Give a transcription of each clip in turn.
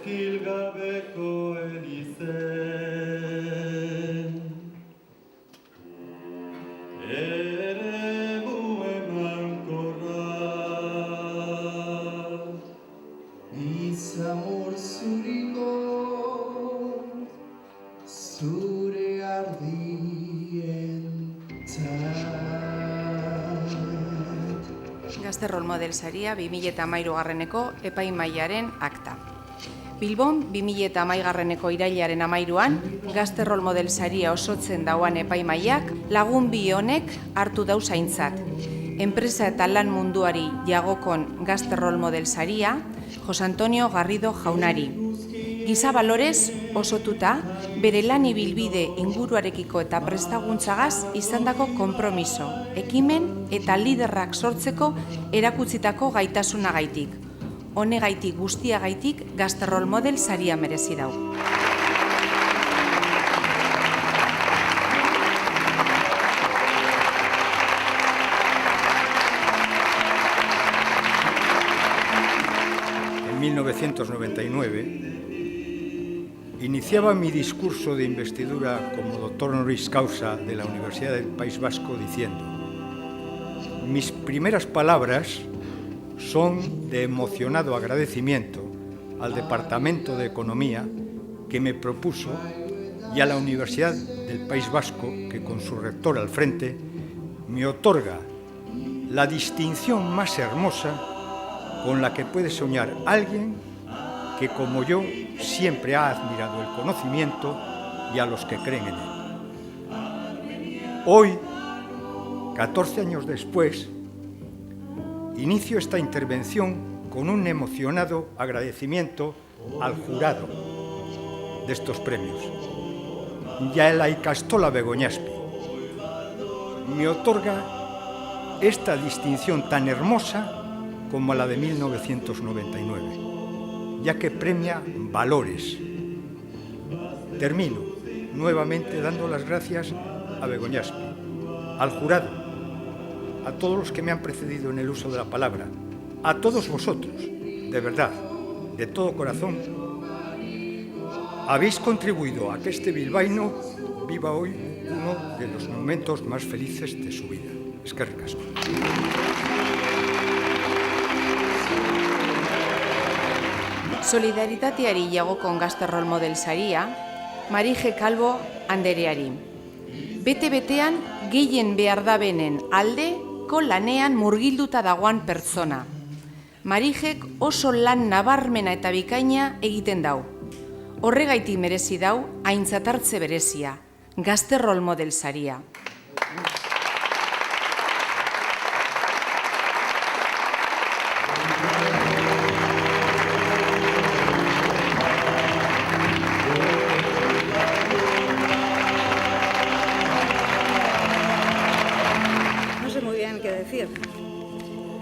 gilgabekoen izen. Eremu emankorra, izamor zuriko, zure ardien Gazte Role Model saria 2013 epaimahaiaren akta. Bilbon 2011 irailaren 13an Gazte Role Model saria osotzen dauan epaimahaiak lagun bi honek hartu dau zaintzat. Enpresa eta lan munduari jagokon Gazte Role Model saria Jose Antonio Garrido jaunari. Giza balorez osotuta, bere lan ibilbide inguruarekiko eta prestaguntzagaz izandako konpromiso, ekimen eta liderrak sortzeko erakutsitako gaitasunagaitik. Honegaitik guztiagaitik Gazte Role Model saria merezi dau. En 1999 iniciaba mi discurso de investidura como doctor honoris causa de la Universidad del País Vasco diciendo: mis primeras palabras son de emocionado agradecimiento al Departamento de Economía que me propuso y a la Universidad del País Vasco que con su rector al frente me otorga la distinción más hermosa con la que puede soñar alguien que, como yo, siempre ha admirado el conocimiento y a los que creen en él. Hoy, 14 años después, inicio esta intervención con un emocionado agradecimiento al jurado de estos premios y a la Ikastola Begoñaspi. Me otorga esta distinción tan hermosa como la de 1999, ya que premia valores. Termino nuevamente dando las gracias a Begoñaspi, al jurado, a todos los que me han precedido en el uso de la palabra, a todos vosotros, de verdad, de todo corazón. Habéis contribuido a que este bilbaíno viva hoy uno de los momentos más felices de su vida. Eskerrik asko. Solidaritateari jagokon Gazte Role Model saria, Marije Calvo andereari. Bete-betean gehien behar da benen aldeko lanean murgilduta dagoan pertsona. Marijek oso lan nabarmena eta bikaina egiten dau. Horregaitik merezi dau aintzatartze berezia, Gazte Role Model saria.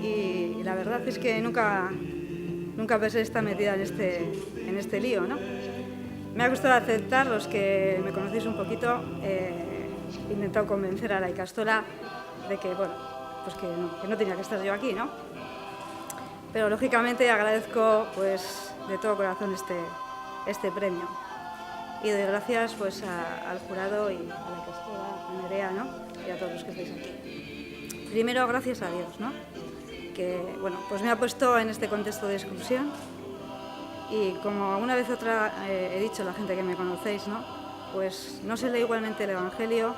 Y la verdad es que nunca pensé estar metida en este lío, ¿no? Me ha gustado aceptar, los que me conocéis un poquito, he intentado convencer a la Ikastola de que, bueno, pues que no tenía que estar yo aquí, ¿no? Pero lógicamente agradezco, pues, de todo corazón este premio. Y doy gracias, pues, al jurado y a la Ikastola, a Nerea, ¿no? Y a todos los que estáis aquí. Primero, gracias a Dios, ¿no? Que, bueno, pues me ha puesto en este contexto de exclusión y como una vez otra he dicho a la gente que me conocéis, ¿no? Pues no se lee igualmente el Evangelio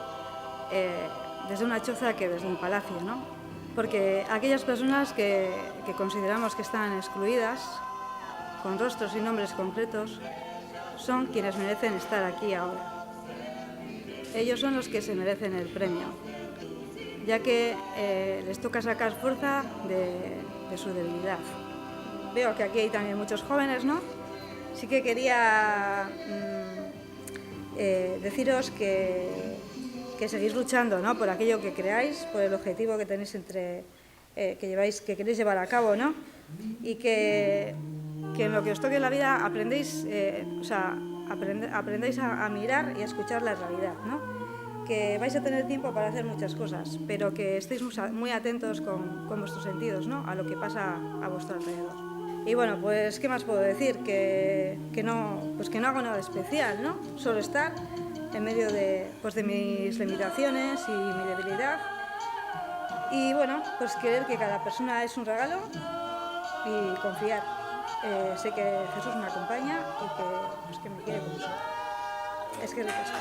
desde una choza que desde un palacio, ¿no? Porque aquellas personas que consideramos que están excluidas, con rostros y nombres concretos, son quienes merecen estar aquí ahora. Ellos son los que se merecen el premio, ya que les toca sacar fuerza de su debilidad. Veo que aquí hay también muchos jóvenes, ¿no? Sí que quería deciros que seguís luchando, ¿no? Por aquello que creáis, por el objetivo que tenéis que queréis llevar a cabo, ¿no? Y que en lo que os toque en la vida aprendéis, aprendéis a mirar y a escuchar la realidad, ¿no? Que vais a tener tiempo para hacer muchas cosas, pero que estéis muy atentos con vuestros sentidos, ¿no? A lo que pasa a vuestro alrededor. Y bueno, pues, ¿qué más puedo decir? Que no hago nada especial, ¿no? Solo estar en medio de mis limitaciones y mi debilidad. Y bueno, pues creer que cada persona es un regalo y confiar. Sé que Jesús me acompaña y que me quiere como soy. Es que ricasco.